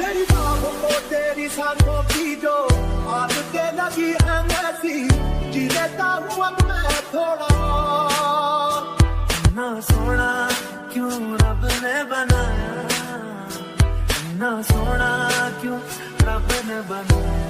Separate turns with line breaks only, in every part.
मेरी बाहों को तेरी सांसों की जो आदतें लगी है ऐसी, जी लेता हूँ अब मैं थोड़ा।
ना सोना क्यों रब ने बनाया, ना सोना क्यों रब ने बनाया।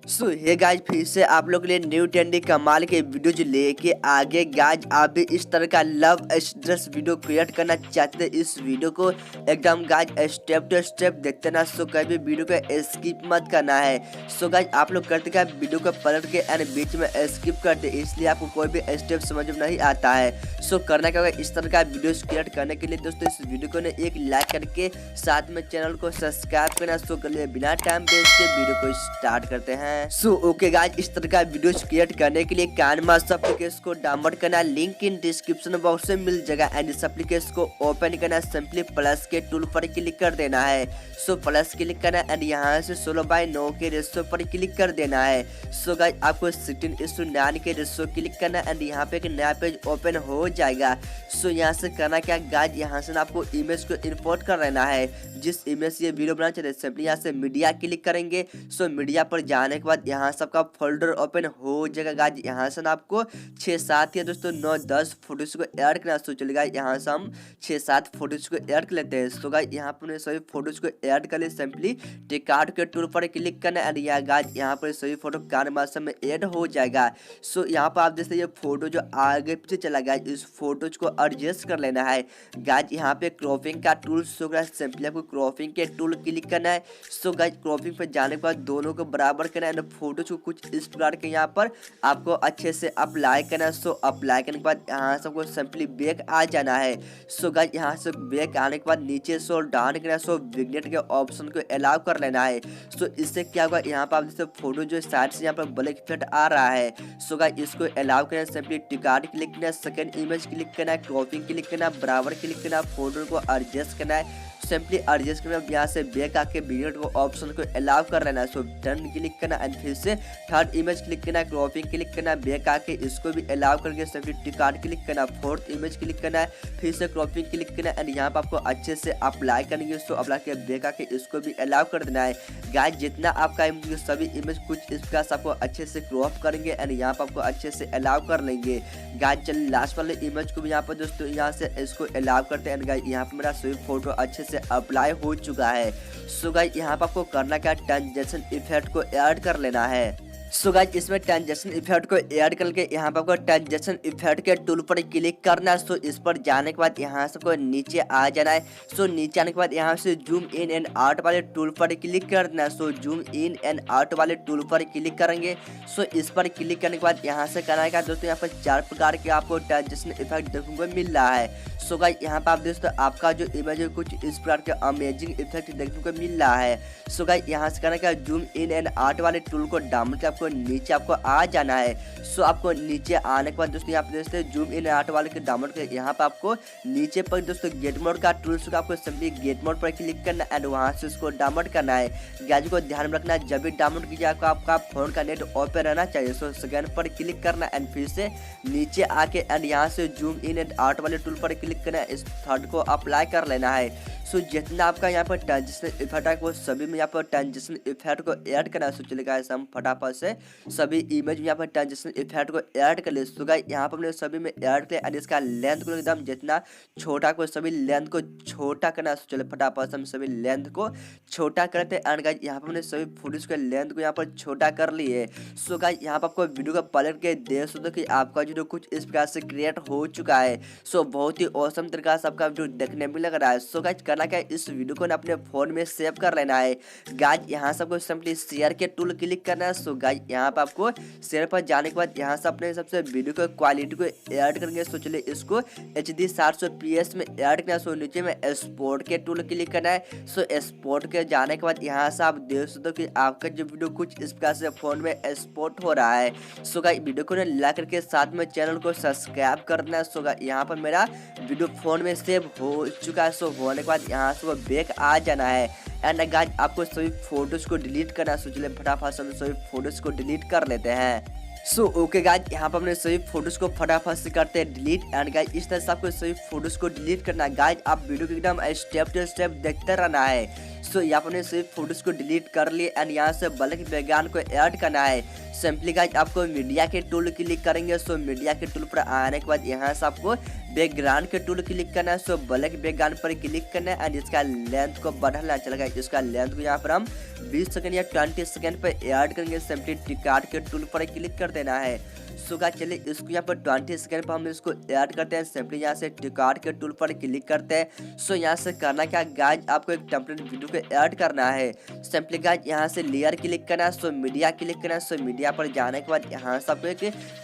सो हे गाइज, फिर से आप लोग के लिए न्यू ट्रेंडी कमाल के वीडियोज लेके आगे। गाइज आप भी इस तरह का लव स्ट्रेस वीडियो क्रिएट करना चाहते हैं, इस वीडियो को एकदम गाइज स्टेप टू स्टेप देखते ना। सो कभी भी वीडियो को स्किप मत करना है। सो गाइज आप लोग करते क्या, वीडियो को पलट के एंड बीच में स्किप करते, इसलिए आपको कोई भी स्टेप समझ में नहीं आता है। सो करना क्या होगा, इस तरह का वीडियो क्रिएट करने के लिए दोस्तों इस वीडियो को एक लाइक करके साथ में चैनल को सब्सक्राइब करना। सो कर लिए बिना टाइम वेस्ट के वीडियो को स्टार्ट करते हैं। सो ओके गाइज, इस तरह का वीडियो क्रिएट करने के लिए किनेमास्टर एप्लीकेशन को डाउनलोड करना, लिंक इन डिस्क्रिप्शन बॉक्स में मिल जाएगा। एंड इस एप्लीकेशन को ओपन करना, सिंपली प्लस के टूल पर क्लिक कर देना है। सो प्लस क्लिक करना एंड यहाँ से 16:9 के रेशो पर क्लिक कर देना है। सो गाइज आपको 16:9 के रेशो क्लिक करना एंड यहाँ पे एक नया पेज ओपन हो जाएगा। सो यहाँ से करना क्या गाइज, यहाँ से आपको इमेज को इंपोर्ट कर लेना है। जिस इमेज से ये वीडियो बनाना चाहते हैं, सिंपली यहाँ से मीडिया क्लिक करेंगे। सो मीडिया पर जाने के बाद यहाँ सबका फोल्डर ओपन हो जाएगा। गाइज यहाँ से आपको 6-7 या दोस्तों 9-10 फोटोज को ऐड करना। सो चलेगा, यहाँ से हम 6-7 फोटोज को ऐड कर लेते हैं। सो गाइज यहाँ पर सभी फोटोज को ऐड कर ले, सिंपली टिक आउट के टूल पर क्लिक करना एंड गाइज यहाँ पर सभी फोटो किनेमास्टर में ऐड हो जाएगा। सो यहाँ पर आप जैसे ये फोटो जो आगे पीछे चला गया, इस फोटोज को एडजस्ट कर लेना है। गाइज यहाँ पे क्रॉपिंग का टूल शो कर, सिंपली आपको क्रॉपिंग के टूल क्लिक करना है। सो गाइज क्रॉपिंग पर जाने के बाद दोनों को बराबर करना है, फोटोज को कुछ इस प्रकार के यहाँ पर आपको अच्छे से अप्लाई करना है। सो अप्लाई करने के बाद यहाँ सबको सिंपली बैक आ जाना है। सो गाइज यहाँ से बैक आने के बाद नीचे सो डाउन करना है। सो विग्नेट के ऑप्शन को अलाउ कर लेना है। सो इससे क्या होगा, यहाँ पर आप जैसे फोटो जो साइड से यहाँ पर ब्लैक इफेक्ट आ रहा है। सो गाइज इसको अलाउ करना है, सिंपली टिकार्ड क्लिक करना है, सेकंड इमेज क्लिक करना है, क्रॉपिंग क्लिक करना है, बराबर क्लिक करना है, फोटो को एडजस्ट करना है। सिंपली एडजस्ट करना, यहाँ से बैक आके विग्नेट को ऑप्शन को अलाउ कर लेना है। सो डन क्लिक करना एंड फिर से थर्ड इमेज क्लिक करना है, क्रॉपिंग क्लिक करना है, बैक आके इसको भी अलाउ करके सिंपली टिकार्ड क्लिक करना, फोर्थ इमेज क्लिक करना है, फिर से क्रॉपिंग क्लिक करना है एंड यहाँ पर आपको अच्छे से अप्लाई करेंगे। सो अप्लाई के बैक आके इसको भी अलाउ कर देना है। गाइज जितना आपका सभी इमेज कुछ इस प्रकार से आपको अच्छे से क्रॉप करेंगे एंड यहाँ पर आपको अच्छे से अलाउ कर लेंगे। गाइज चलिए लास्ट वाले इमेज को भी यहाँ पर दोस्तों यहाँ से इसको अलाउ करते हैं। गाइज यहाँ पर मेरा सभी फोटो अच्छे से अप्लाई हो चुका है। सो गाइज यहाँ पर आपको करना क्या, ट्रांजिशन इफेक्ट को ऐड कर लेना है। सो गाइज इसमें ट्रांजिशन इफेक्ट को ऐड करके यहाँ पर आपको ट्रांजिशन इफेक्ट के टूल पर क्लिक करना है। सो इस पर जाने के बाद यहाँ से आपको नीचे आ जाना है। सो नीचे आने के बाद यहाँ से जूम इन एंड आउट वाले टूल पर क्लिक करना है। सो जूम इन एंड आउट वाले टूल पर क्लिक करेंगे। सो इस पर क्लिक करने के बाद यहाँ से करना है दोस्तों, यहाँ पर 4 प्रकार के आपको ट्रांजिशन इफेक्ट देखने को मिल रहा है। सो गाइज यहाँ पर आप दोस्तों आपका जो इमेज है कुछ इस प्रकार के अमेजिंग इफेक्ट देखने को मिल रहा है। सो गाइज यहाँ से करना क्या, जूम इन एंड आउट वाले टूल को डाउनलोड के आपको नीचे आपको आ जाना है। सो आपको नीचे आने के बाद दोस्तों यहाँ पे दोस्तों जूम इन आउट वाले के डाउनलोड के यहाँ पे आपको नीचे पर दोस्तों गेट मोड का टूल्स का आपको सिंपली गेट मोड पर क्लिक करना एंड वहाँ से उसको डाउनलोड करना है। गाइज को ध्यान में रखना, जब भी डाउनलोड कीजिए आपका फोन का नेट ओपन रहना चाहिए। सो सेकंड पर क्लिक करना एंड फिर से नीचे आके एंड यहाँ से जूम इन एंड आउट वाले टूल पर क्लिक करना है, इस थर्ड को अप्लाई कर लेना है। सो जितना आपका यहाँ पर ट्रांजिशन इफेक्ट है वो सभी में यहाँ पर ट्रांजिशन इफेक्ट को ऐड करना है। सो चलेगा ऐसा हम फटाफट से सभी इमेज में यहाँ पर ट्रांजिशन इफेक्ट को ऐड कर ले। सो गाइस यहाँ पर हमने सभी में ऐड किया एंड इसका लेंथ को एकदम जितना छोटा को सभी लेंथ को छोटा करना है। चले फटाफट से हम सभी लेंथ को छोटा करते हैं एंड गाइस यहाँ पर हमने सभी फोटोज के लेंथ को यहाँ पर छोटा कर लिए। सो गाइस यहाँ पर आपको वीडियो का पलट के देख सकते हो कि आपका जो कुछ इस प्रकार से क्रिएट हो चुका है। सो बहुत ही औसम तरीका से आपका वीडियो देखने में लग रहा है। सो गाइस करना क्या, इस वीडियो को अपने फोन में सेव कर लेना है। गाइस यहाँ से आपको सिंपली शेयर के टूल क्लिक करना है। सो गाइस यहाँ पर आपको शेयर पर जाने के बाद यहाँ से अपने सबसे वीडियो को क्वालिटी को ऐड करेंगे। सो चलिए इसको HD 720p में ऐड करना है। सो नीचे में एक्सपोर्ट के टूल क्लिक करना है। सो एक्सपोर्ट के जाने के बाद यहाँ से आप देख सकते हो कि आपका जो वीडियो कुछ इस प्रकार से फोन में एक्सपोर्ट हो रहा है। सो गाइस वीडियो को लाइक करके साथ में चैनल को सब्सक्राइब करना है। सो गाइस यहाँ पर मेरा वीडियो फोन में सेव हो चुका है। सो होने के बाद यहाँ से वो बैक आ जाना है एंड गाइस आपको सभी फोटोज को डिलीट करना है। सो चलिए फटाफट से सभी फोटोज को डिलीट कर लेते हैं। सो ओके गाइज, यहाँ पर अपने सभी फोटोज को फटाफट से करते हैं डिलीट। एंड गाइज इस तरह से आपको सभी फोटोज को डिलीट करना है। गाइज आप वीडियो को एकदम स्टेप टू स्टेप देखते रहना है। सो यहाँ पर सभी फोटोज को डिलीट कर लिए एंड यहाँ से ब्लैक बैकग्राउंड को ऐड करना है। सिंपली गाइज आपको मीडिया के टूल क्लिक करेंगे। सो मीडिया के टूल पर आने के बाद यहाँ से आपको बैकग्राउंड के टूल क्लिक करना है। सो ब्लैक बैकग्राउंड पर क्लिक करना है एंड इसका लेंथ को बढ़ाना चलेगा। इसका लेंथ को यहाँ पर हम 20 सेकंड या 20 सेकंड पर ऐड करेंगे। सिंपली टिकार्ड के टूल पर क्लिक कर देना है। सो गाइस चलिए इसको यहाँ पर 20 सेकंड पर हम इसको ऐड करते हैं। सिंपली यहाँ से टिकार्ड के टूल पर क्लिक करते हैं। सो यहाँ से करना क्या गाइस, आपको एक टेम्पलेट वीडियो को ऐड करना है। सिंपली गाइस यहाँ से लेयर क्लिक करना है। सो मीडिया क्लिक करना है। सो मीडिया पर जाने के बाद यहाँ से आपको एक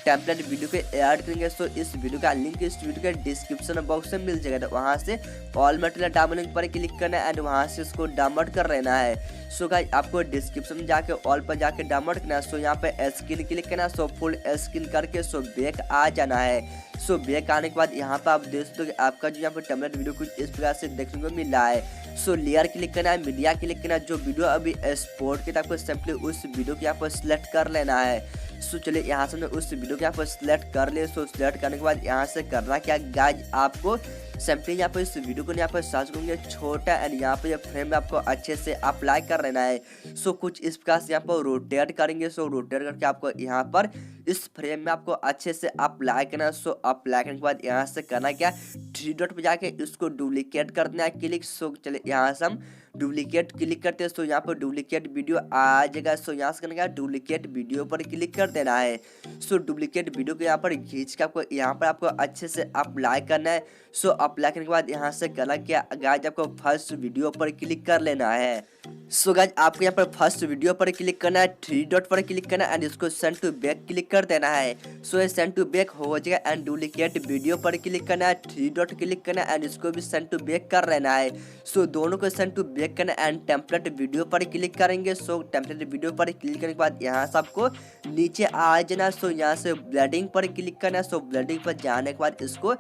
टेम्पलेट वीडियो को ऐड करेंगे। सो इस वीडियो का लिंक इस वीडियो के डिस्क्रिप्शन बॉक्स में मिल जाएगा। तो वहाँ से ऑल मटेरियल डाउनलोडिंग पर क्लिक करना है एंड वहाँ से इसको डाउनलोड कर लेना है। सो गाइस आपको डिस्क्रिप्शन में जाके ऑल पर जाके डाउनलोड करना है। सो यहाँ पे स्क्रीन क्लिक करना है। सो फुल स्क्रीन करके सो बैक आ जाना है। सो बैक आने के बाद यहाँ पर आप देख सकते हो कि आपका जो यहाँ पर टेम्पलेट वीडियो कुछ इस प्रकार से देखने को मिल रहा है। सो लेयर क्लिक करना है, मीडिया क्लिक करना है। जो वीडियो अभी एक्सपोर्ट किया आपको सिंपली उस वीडियो को यहाँ पर सिलेक्ट कर लेना है। सो चलिए यहाँ से हमने उस वीडियो को यहाँ पर सिलेक्ट कर लिए। सो सिलेक्ट करने के बाद यहाँ से करना क्या गाइज, आपको सिंपली यहाँ पर इस वीडियो को यहाँ पर सर्च करेंगे छोटा एंड यहाँ पर फ्रेम में आपको अच्छे से अप्लाई कर लेना है। सो कुछ इस प्रकार से यहाँ पर रोटेट करेंगे। सो रोटेट करके आपको यहाँ पर इस फ्रेम में आपको अच्छे से अप्लाई करना है। सो अप्लाई करने के बाद यहाँ से करना क्या, 3 डॉट पे जाके इसको डुप्लीकेट कर देना है क्लिक। सो चलिए यहाँ से हम डुप्लीकेट क्लिक करते हैं। सो यहाँ पर डुप्लीकेट वीडियो आ जाएगा। सो यहाँ से करना क्या, डुप्लीकेट वीडियो पर क्लिक कर देना है। सो डुप्लीकेट वीडियो को यहाँ पर खींच के आपको यहाँ पर आपको अच्छे से अप्लाई करना है। सो अप्लाई करने के बाद यहाँ से करना क्या गाइज, आपको फर्स्ट वीडियो पर क्लिक कर लेना है। सो गाइज आपको यहाँ पर फर्स्ट वीडियो पर क्लिक करना है, 3 डॉट पर क्लिक करना है एंड इसको सेंड टू बैक क्लिक कर देना है। सो ये सेंड टू बैक हो जाएगा एंड डुप्लीकेट वीडियो पर क्लिक करना है, 3 डॉट क्लिक करना है एंड इसको भी सेंड टू बैक कर लेना है। सो दोनों को सेंड टू बैक करना है एंड टेम्पलेट वीडियो पर क्लिक करेंगे। सो टेम्पलेट वीडियो पर क्लिक करने के बाद यहाँ से आपको नीचे आ जाना। सो यहाँ से ब्लेंडिंग पर क्लिक करना है। सो ब्लेंडिंग पर जाने के बाद इसको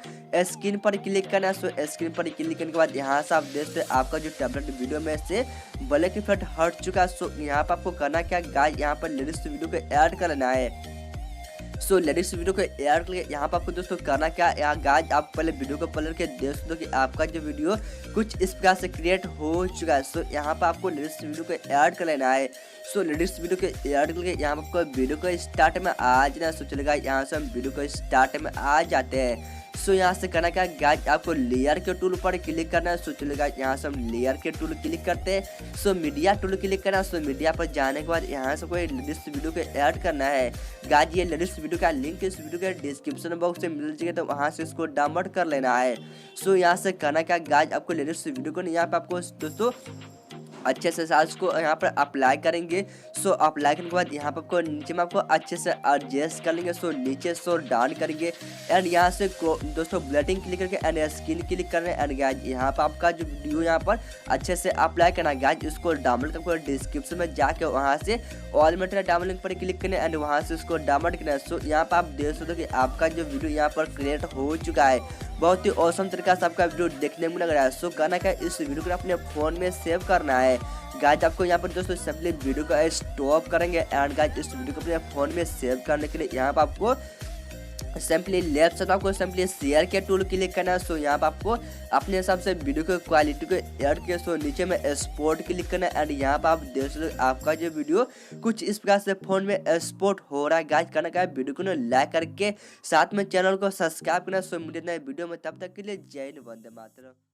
स्क्रीन पर क्लिक करना है। सो स्क्रीन पर क्लिक करने के बाद यहाँ से आप देखते हैं आपका जो टेम्पलेट वीडियो में से ब्लैक इफेक्ट हट चुका है। सो यहाँ पर आपको करना क्या गाइस, यहाँ पर लेटेस्ट वीडियो को ऐड कर लेना है। सो लेटेस्ट वीडियो को ऐड करके यहाँ पर आपको दोस्तों करना क्या, यहाँ गाइस आप पहले वीडियो को पलट के देख सकते हो कि आपका जो वीडियो कुछ इस प्रकार से क्रिएट हो चुका है। सो यहाँ पर आपको लेटेस्ट वीडियो को ऐड कर लेना है। सो लेटेस्ट वीडियो को ऐड करके यहाँ पर आपको वीडियो को स्टार्ट में आ जाना। सो चलेगा यहाँ से हम वीडियो को स्टार्ट में आ जाते हैं। सो यहाँ से करना क्या गाइस, आपको लेयर के टूल पर क्लिक करना है। सो चलेगा यहाँ से हम लेयर के टूल क्लिक करते हैं। सो मीडिया टूल क्लिक करना है। सो मीडिया पर जाने के बाद यहाँ से कोई लेटेस्ट वीडियो को ऐड करना है। गाइस ये लेटेस्ट वीडियो का लिंक इस वीडियो के डिस्क्रिप्शन बॉक्स में मिल जाएगा, तो वहाँ से इसको डाउनलोड कर लेना है। सो यहाँ से करना क्या गाइस, आपको लेटेस्ट वीडियो को यहाँ पर आपको दोस्तों अच्छे से साइज को यहाँ पर अप्लाई करेंगे। सो अप्लाई करने के बाद यहाँ पर आपको नीचे में आपको अच्छे से एडजस्ट कर लेंगे। सो नीचे सो डाउन करेंगे एंड यहाँ से दोस्तों ब्लेंडिंग क्लिक करके एंड स्क्रीन क्लिक करना है। एंड गाइस यहाँ पर आपका जो वीडियो यहाँ पर अच्छे से अप्लाई करना है। गाइस इसको डाउनलोड करके डिस्क्रिप्शन में जाके वहाँ से ऑल मटेरियल डाउनलोड पर क्लिक करना है एंड वहाँ से इसको डाउनलोड करना है। सो यहाँ पर आप देख सकते हो कि आपका जो वीडियो यहाँ पर क्रिएट हो चुका है। बहुत ही औसम तरीका से आपका वीडियो देखने में लग रहा है। सो करना क्या, इस वीडियो को अपने फ़ोन में सेव करना है। गाइस आपको यहाँ पर दोस्तों सिंपली वीडियो को स्टॉप करेंगे एंड गाइस इस वीडियो को अपने फ़ोन में सेव करने के लिए यहाँ पर आपको सिंपली लेफ्ट साइड आपको सिंपली शेयर के टूल क्लिक करना है। सो यहाँ पर आपको अपने हिसाब से वीडियो की क्वालिटी को ऐड किया। सो नीचे में एक्सपोर्ट क्लिक करना है एंड यहाँ पर आप देख सकते हो आपका जो वीडियो कुछ इस प्रकार से फोन में एक्सपोर्ट हो रहा है। गाइस करना क्या है, वीडियो को लाइक करके साथ में चैनल को सब्सक्राइब करना। सो मिलते हैं वीडियो में, तब तक के लिए जय हिंद, वंदे मातरम।